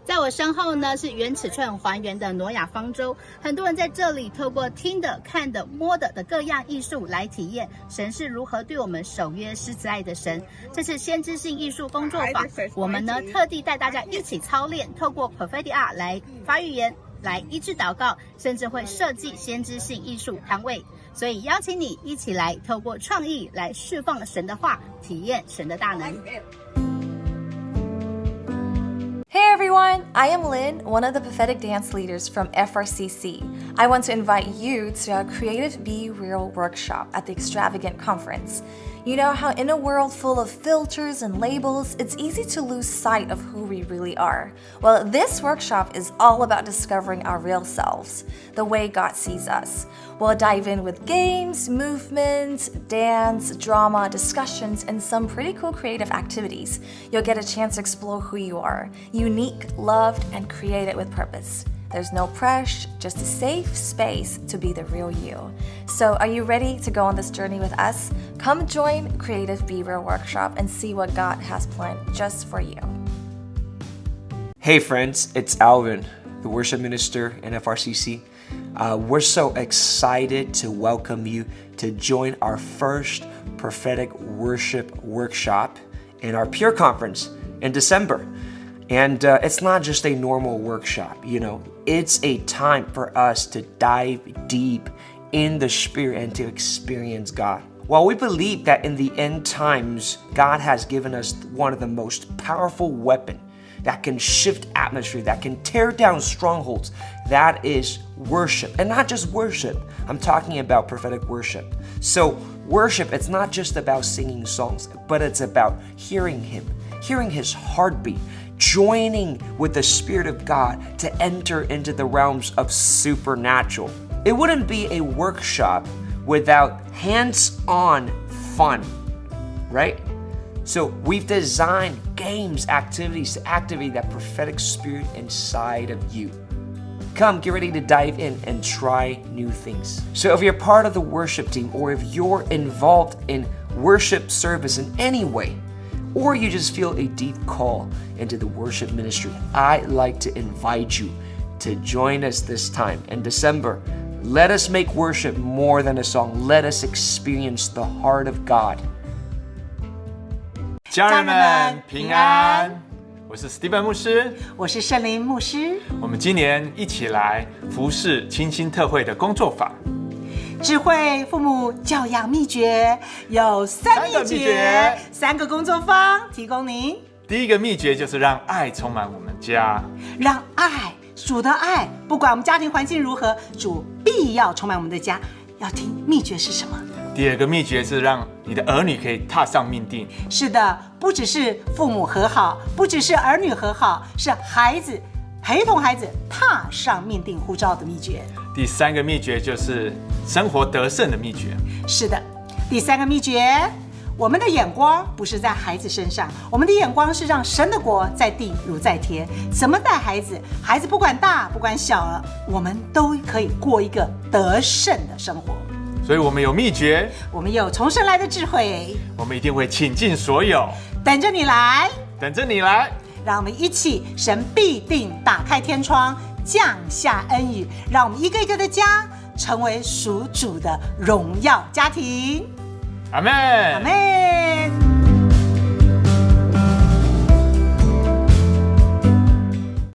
在我身后呢是原尺寸还原的挪亚方舟，很多人在这里透过听的、看的、摸的各样艺术来体验神是如何对我们守约施慈爱的神。这次先知性艺术工作坊，我们呢特地带大家一起操练，透过 Prophetic 来发预言，来医治祷告，甚至会设计先知性艺术摊位。所以邀请你一起来透过创意来释放神的话，体验神的大能。Hey everyone, I am Lynn, one of the prophetic dance leaders from FRCC. I want to invite you to our Creative Be Real workshop at the Extravagant Conference. You know how in a world full of filters and labels, it's easy to lose sight of who we really are. Well, this workshop is all about discovering our real selves, the way God sees us. We'll dive in with games, movements, dance, drama, discussions, and some pretty cool creative activities. You'll get a chance to explore who you are, unique, loved, and created with purpose. There's no pressure, just a safe space to be the real you. So are you ready to go on this journey with us? Come join Creative Be Real Workshop and see what God has planned just for you. Hey friends, it's Alvin, the worship minister in FRCC. We're so excited to welcome you to join our first prophetic worship workshop in our Pure Conference in December. And it's not just a normal workshop, it's a time for us to dive deep in the Spirit and to experience God. While we believe that in the end times, God has given us one of the most powerful weapons that can shift atmosphere, that can tear down strongholds, that is worship. And not just worship, I'm talking about prophetic worship. So worship, it's not just about singing songs, but it's about hearing Him, hearing His heartbeat, joining with the Spirit of God to enter into the realms of supernatural. It wouldn't be a workshop without hands-on fun, right? So we've designed games, activities to activate that prophetic spirit inside of you. Come, get ready to dive in and try new things. So if you're part of the worship team, or if you're involved in worship service in any way, or you just feel a deep call into the worship ministry, I'd like to invite you to join us this time in December. Let us make worship more than a song. Let us experience the heart of God. 家人们平安，我是 Steven 牧师，我是圣灵牧师。我们今年一起来服侍清新特会的工作坊。智慧父母教养秘诀有三秘诀，3个工作坊提供您。第一个秘诀就是让爱充满我们家，让爱，主的爱，不管我们家庭环境如何，主必要充满我们的家。要听秘诀是什么？第二个秘诀是让你的儿女可以踏上命定。是的，不只是父母和好，不只是儿女和好，是孩子陪同孩子踏上命定呼召的秘诀。第三个秘诀就是生活得胜的秘诀。是的，第3个秘诀，我们的眼光不是在孩子身上，我们的眼光是让神的国在地如在天。怎么带孩子？孩子不管大不管小了，我们都可以过一个得胜的生活。所以我们有秘诀，我们有从神来的智慧，我们一定会倾尽所有，等着你来，等着你来。让我们一起，神必定打开天窗，降下恩雨，让我们一个一个的家成为属主的荣耀家庭。阿们，阿们。